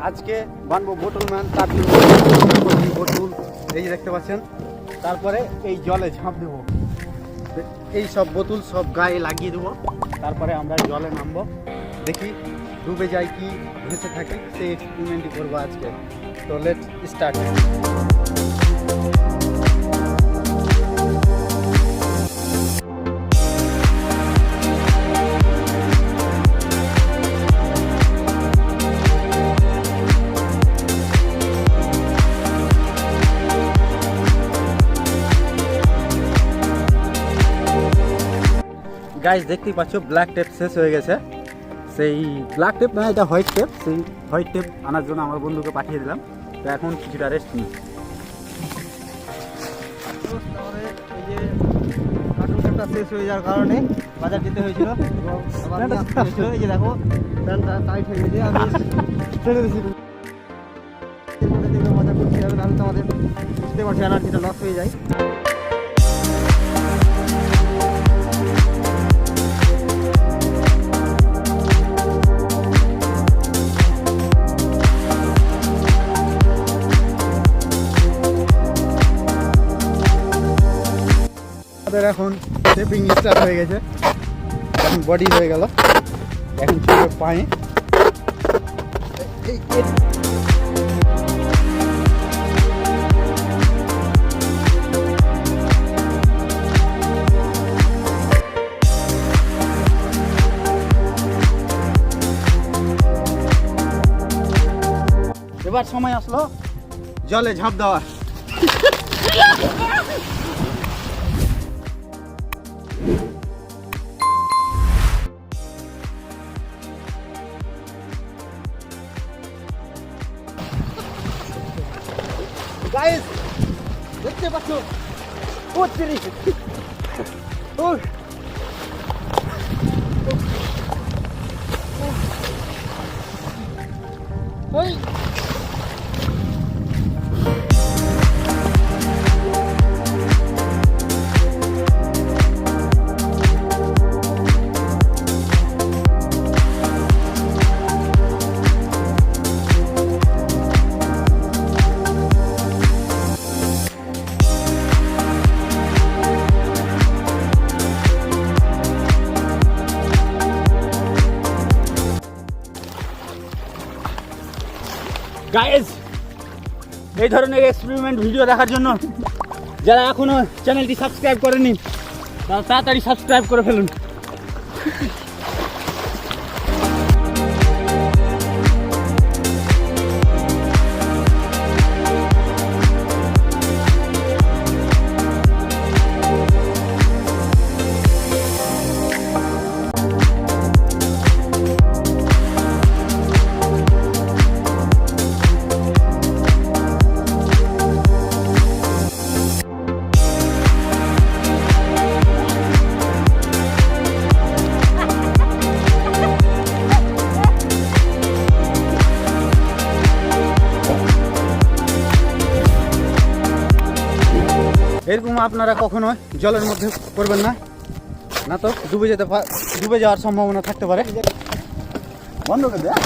আজকে বানবো বোতল ম্যান, তার জন্য বোতল এই যে দেখতে পাচ্ছেন। তারপরে এই জলে ঝাঁপ দেবো, এই সব বোতল সব গায়ে লাগিয়ে দেবো। তারপরে আমরা জলে নামবো, দেখি ডুবে যায় কি ভেসে থাকে, সেই এক্সপেরিমেন্টই করবো আজকে। তো লেটস স্টার্ট। গাইস দেখতেই পাচ্ছ ব্ল্যাক টেপ শেষ হয়ে গেছে। সেই ব্ল্যাক টেপ না, এটা হোয়াইট টেপ। সেই হোয়াইট টেপ আনার জন্য আমার বন্ধুকে পাঠিয়ে দিলাম। তো এখন কিছুটা রেস্ট নিই। এই যে কার্টুন টেপটা শেষ হয়ে যাওয়ার কারণে বাজার যেতে হয়েছিল। এই যে দেখো প্যান্টটা টাইট হয়ে গেছে, আমি ছেড়ে দিয়েছি। মজা করতে হবে, নাহলে তো আমাদের বুঝতে পারছি এনার্জিটা লস হয়ে যায়। আমাদের এখন শেপিং স্টার্ট হয়ে গেছে, এখন বডি হয়ে গেল, এখন ছিল পায়ে। এবার সময় আসলো জলে ঝাঁপ দেওয়ার। গাইস দেখতে পাচ্ছ ওই গাইস, এই ধরনের এক্সপেরিমেন্ট ভিডিও দেখার জন্য যারা এখনো চ্যানেলটি সাবস্ক্রাইব করেনি তারা তাড়াতাড়ি সাবস্ক্রাইব করে ফেলুন। এরকম আপনারা কখনো জলের মধ্যে করবেন না, না তো ডুবে যাওয়ার সম্ভাবনা থাকতে পারে। বন্ধ করে দেয়।